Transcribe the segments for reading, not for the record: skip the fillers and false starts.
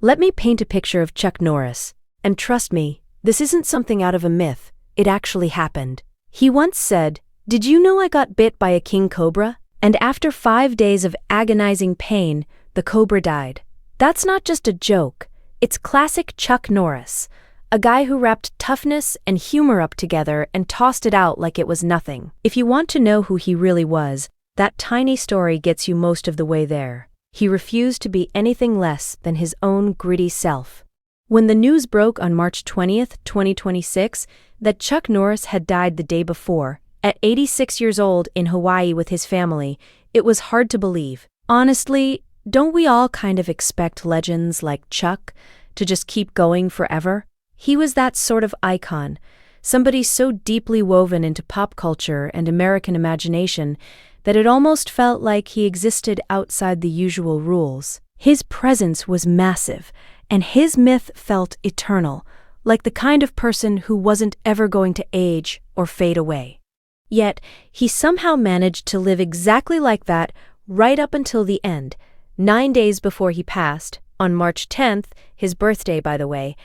Let me paint a picture of Chuck Norris. And trust me, this isn't something out of a myth, it actually happened. He once said, "Did you know I got bit by a king cobra? And after 5 days of agonizing pain, the cobra died." That's not just a joke, it's classic Chuck Norris, a guy who wrapped toughness and humor up together and tossed it out like it was nothing. If you want to know who he really was, that tiny story gets you most of the way there. He refused to be anything less than his own gritty self. When the news broke on March 20th, 2026, that Chuck Norris had died the day before, at 86 years old in Hawaii with his family, it was hard to believe. Honestly, don't we all kind of expect legends like Chuck to just keep going forever? He was that sort of icon, somebody so deeply woven into pop culture and American imagination that it almost felt like he existed outside the usual rules. His presence was massive, and his myth felt eternal, like the kind of person who wasn't ever going to age or fade away. Yet, he somehow managed to live exactly like that right up until the end. 9 days before he passed, on March 10th, his birthday by the way,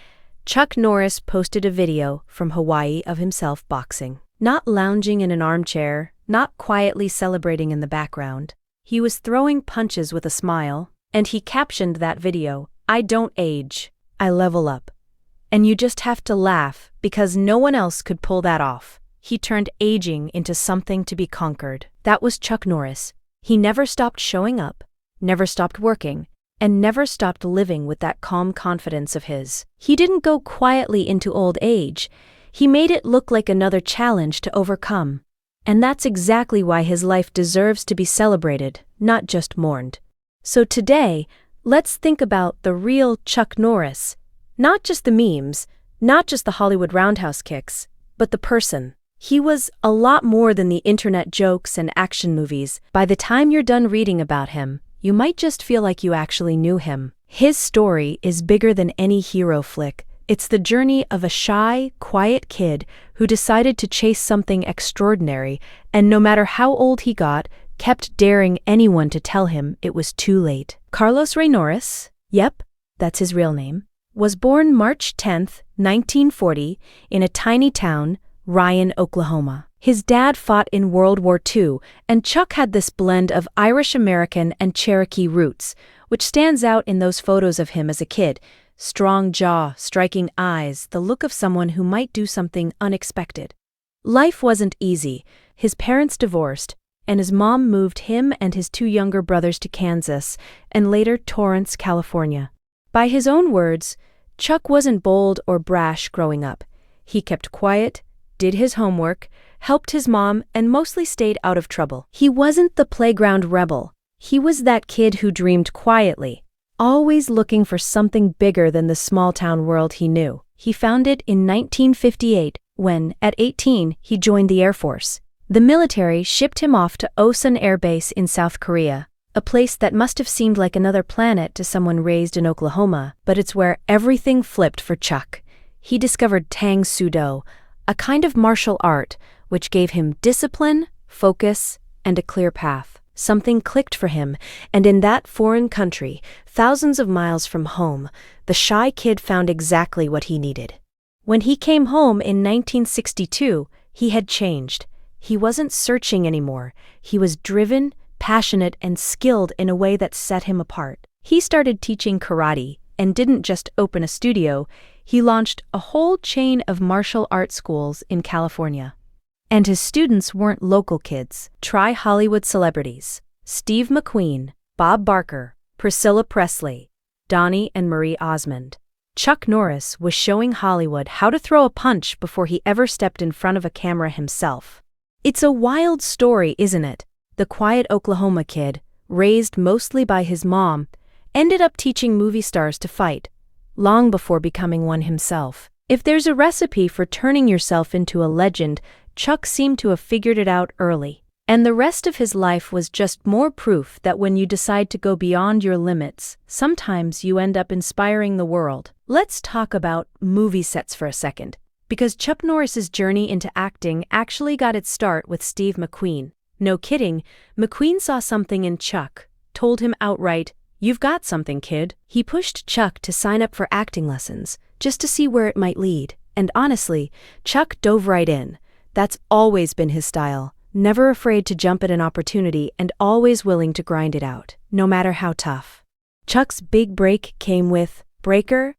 Chuck Norris posted a video from Hawaii of himself boxing. Not lounging in an armchair, not quietly celebrating in the background. He was throwing punches with a smile, and he captioned that video, "I don't age, I level up." And you just have to laugh because no one else could pull that off. He turned aging into something to be conquered. That was Chuck Norris. He never stopped showing up, never stopped working, and never stopped living with that calm confidence of his. He didn't go quietly into old age. He made it look like another challenge to overcome. And that's exactly why his life deserves to be celebrated, not just mourned. So today, let's think about the real Chuck Norris. Not just the memes, not just the Hollywood roundhouse kicks, but the person. He was a lot more than the internet jokes and action movies. By the time you're done reading about him, you might just feel like you actually knew him. His story is bigger than any hero flick. It's the journey of a shy, quiet kid who decided to chase something extraordinary, and no matter how old he got, kept daring anyone to tell him it was too late. Carlos Ray Norris, yep, that's his real name, was born March 10th, 1940, in a tiny town, Ryan, Oklahoma. His dad fought in World War II, and Chuck had this blend of Irish-American and Cherokee roots, which stands out in those photos of him as a kid. Strong jaw, striking eyes, the look of someone who might do something unexpected. Life wasn't easy. His parents divorced, and his mom moved him and his 2 younger brothers to Kansas, and later Torrance, California. By his own words, Chuck wasn't bold or brash growing up. He kept quiet, did his homework, helped his mom, and mostly stayed out of trouble. He wasn't the playground rebel. He was that kid who dreamed quietly, always looking for something bigger than the small-town world he knew. He found it in 1958 when, at 18, he joined the Air Force. The military shipped him off to Osan Air Base in South Korea, a place that must have seemed like another planet to someone raised in Oklahoma, but it's where everything flipped for Chuck. He discovered Tang Soo Do, a kind of martial art which gave him discipline, focus, and a clear path. Something clicked for him, and in that foreign country, thousands of miles from home, the shy kid found exactly what he needed. When he came home in 1962, he had changed. He wasn't searching anymore. He was driven, passionate, and skilled in a way that set him apart. He started teaching karate, and didn't just open a studio, he launched a whole chain of martial arts schools in California. And his students weren't local kids. Try Hollywood celebrities: Steve McQueen, Bob Barker, Priscilla Presley, Donnie and Marie Osmond. Chuck Norris was showing Hollywood how to throw a punch before he ever stepped in front of a camera himself. It's a wild story, isn't it? The quiet Oklahoma kid, raised mostly by his mom, ended up teaching movie stars to fight, long before becoming one himself. If there's a recipe for turning yourself into a legend, Chuck seemed to have figured it out early. And the rest of his life was just more proof that when you decide to go beyond your limits, sometimes you end up inspiring the world. Let's talk about movie sets for a second, because Chuck Norris's journey into acting actually got its start with Steve McQueen. No kidding, McQueen saw something in Chuck, told him outright, "You've got something, kid." He pushed Chuck to sign up for acting lessons, just to see where it might lead. And honestly, Chuck dove right in. That's always been his style, never afraid to jump at an opportunity and always willing to grind it out, no matter how tough. Chuck's big break came with Breaker.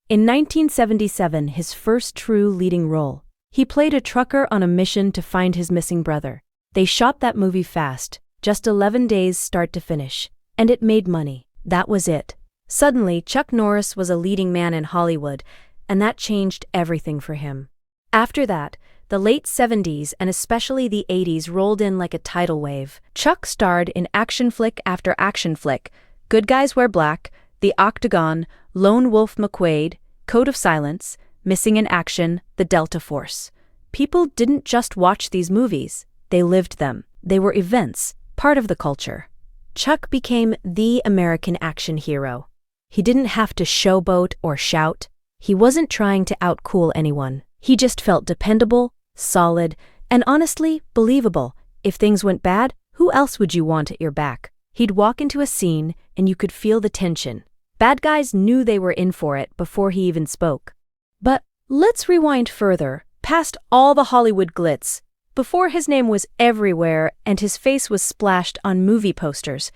In 1977, his first true leading role. He played a trucker on a mission to find his missing brother. They shot that movie fast, just 11 days start to finish, and it made money. That was it. Suddenly, Chuck Norris was a leading man in Hollywood, and that changed everything for him. After that, the late 70s and especially the 80s rolled in like a tidal wave. Chuck starred in action flick after action flick: Good Guys Wear Black, The Octagon, Lone Wolf McQuade, Code of Silence, Missing in Action, The Delta Force. People didn't just watch these movies, they lived them. They were events, part of the culture. Chuck became the American action hero. He didn't have to showboat or shout. He wasn't trying to outcool anyone. He just felt dependable, solid, and honestly, believable. If things went bad, who else would you want at your back? He'd walk into a scene and you could feel the tension. Bad guys knew they were in for it before he even spoke. But let's rewind further, past all the Hollywood glitz. Before his name was everywhere and his face was splashed on movie posters,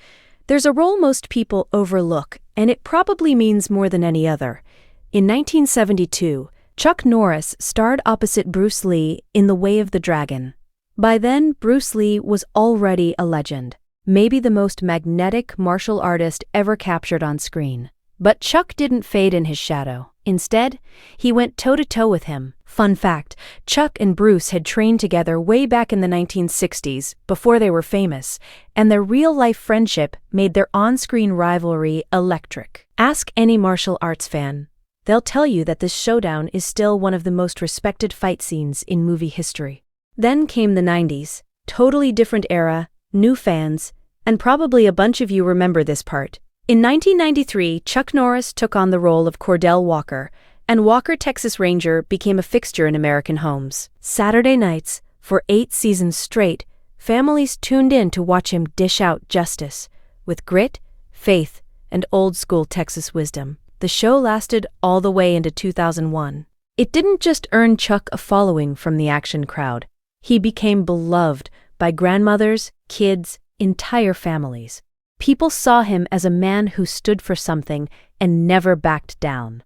there's a role most people overlook, and it probably means more than any other. In 1972, Chuck Norris starred opposite Bruce Lee in The Way of the Dragon. By then, Bruce Lee was already a legend, maybe the most magnetic martial artist ever captured on screen. But Chuck didn't fade in his shadow. Instead, he went toe-to-toe with him. Fun fact, Chuck and Bruce had trained together way back in the 1960s, before they were famous, and their real-life friendship made their on-screen rivalry electric. Ask any martial arts fan. They'll tell you that this showdown is still one of the most respected fight scenes in movie history. Then came the 90s. Totally different era, new fans, and probably a bunch of you remember this part. In 1993, Chuck Norris took on the role of Cordell Walker, and Walker Texas Ranger became a fixture in American homes. Saturday nights, for 8 seasons straight, families tuned in to watch him dish out justice, with grit, faith, and old-school Texas wisdom. The show lasted all the way into 2001. It didn't just earn Chuck a following from the action crowd. He became beloved by grandmothers, kids, entire families. People saw him as a man who stood for something and never backed down.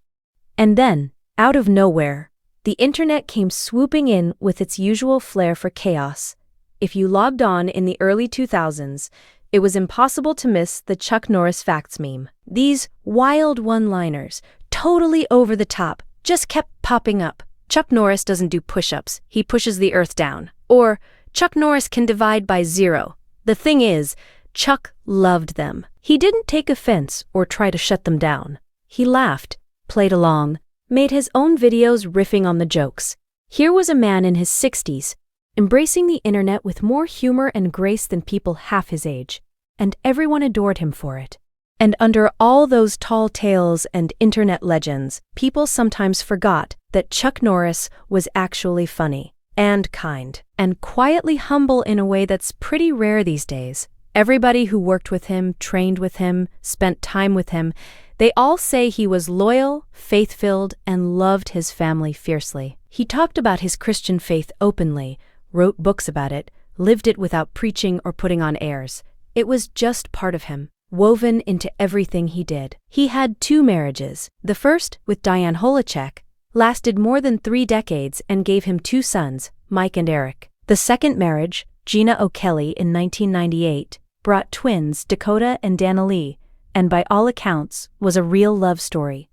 And then, out of nowhere, the internet came swooping in with its usual flair for chaos. If you logged on in the early 2000s, it was impossible to miss the Chuck Norris facts meme. These wild one-liners, totally over the top, just kept popping up. Chuck Norris doesn't do push-ups, he pushes the earth down. Or, Chuck Norris can divide by 0. The thing is, Chuck loved them. He didn't take offense or try to shut them down. He laughed, played along, made his own videos riffing on the jokes. Here was a man in his 60s, embracing the internet with more humor and grace than people half his age, and everyone adored him for it. And under all those tall tales and internet legends, people sometimes forgot that Chuck Norris was actually funny, and kind, and quietly humble in a way that's pretty rare these days. Everybody who worked with him, trained with him, spent time with him, they all say he was loyal, faith-filled, and loved his family fiercely. He talked about his Christian faith openly, wrote books about it, lived it without preaching or putting on airs. It was just part of him, woven into everything he did. He had 2 marriages. The first, with Diane Holacek, lasted more than 3 decades and gave him 2 sons, Mike and Eric. The second marriage, Gina O'Kelly in 1998, brought twins Dakota and Danilee, and by all accounts, was a real love story.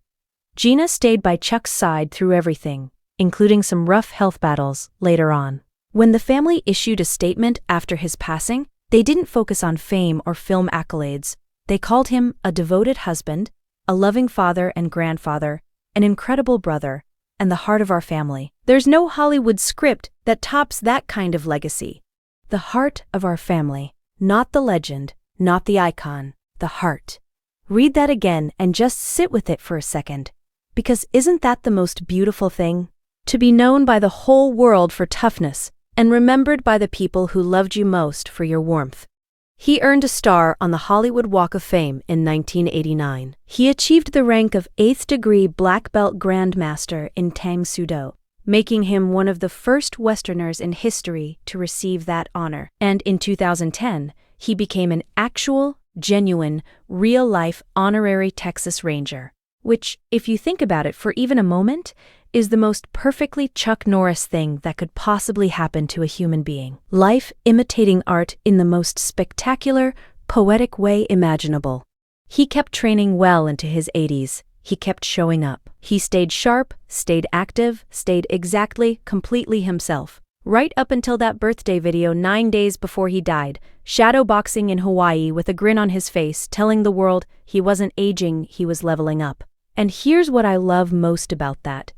Gina stayed by Chuck's side through everything, including some rough health battles later on. When the family issued a statement after his passing, they didn't focus on fame or film accolades. They called him a devoted husband, a loving father and grandfather, an incredible brother, and the heart of our family. There's no Hollywood script that tops that kind of legacy. The heart of our family. Not the legend, not the icon, the heart. Read that again and just sit with it for a second. Because isn't that the most beautiful thing? To be known by the whole world for toughness and remembered by the people who loved you most for your warmth. He earned a star on the Hollywood Walk of Fame in 1989. He achieved the rank of 8th degree black belt grandmaster in Tang Soo Do, making him one of the first Westerners in history to receive that honor. And in 2010, he became an actual, genuine, real-life honorary Texas Ranger, which, if you think about it for even a moment, is the most perfectly Chuck Norris thing that could possibly happen to a human being. Life imitating art in the most spectacular, poetic way imaginable. He kept training well into his 80s. He kept showing up. He stayed sharp, stayed active, stayed exactly, completely himself. Right up until that birthday video 9 days before he died, shadowboxing in Hawaii with a grin on his face, telling the world he wasn't aging, he was leveling up. And here's what I love most about that.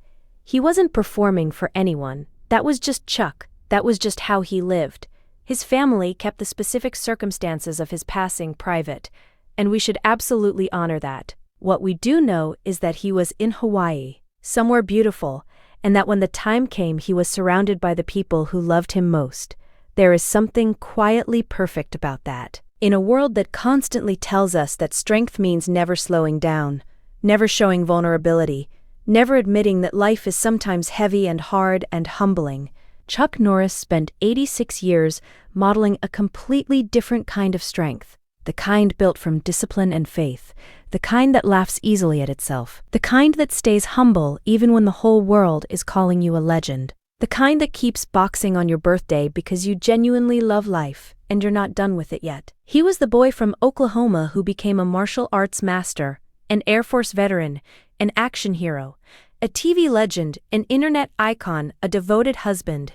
He wasn't performing for anyone. That was just Chuck. That was just how he lived. His family kept the specific circumstances of his passing private, and we should absolutely honor that. What we do know is that he was in Hawaii, somewhere beautiful, and that when the time came he was surrounded by the people who loved him most. There is something quietly perfect about that. In a world that constantly tells us that strength means never slowing down, never showing vulnerability, never admitting that life is sometimes heavy and hard and humbling, Chuck Norris spent 86 years modeling a completely different kind of strength, the kind built from discipline and faith, the kind that laughs easily at itself, the kind that stays humble even when the whole world is calling you a legend, the kind that keeps boxing on your birthday because you genuinely love life and you're not done with it yet. He was the boy from Oklahoma who became a martial arts master, an Air Force veteran, an action hero, a TV legend, an internet icon, a devoted husband,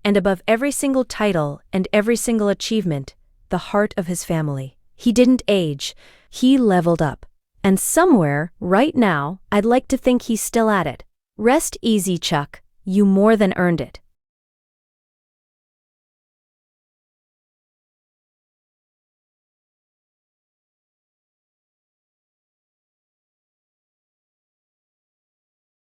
and above every single title and every single achievement, the heart of his family. He didn't age, he leveled up. And somewhere, right now, I'd like to think he's still at it. Rest easy, Chuck. You more than earned it.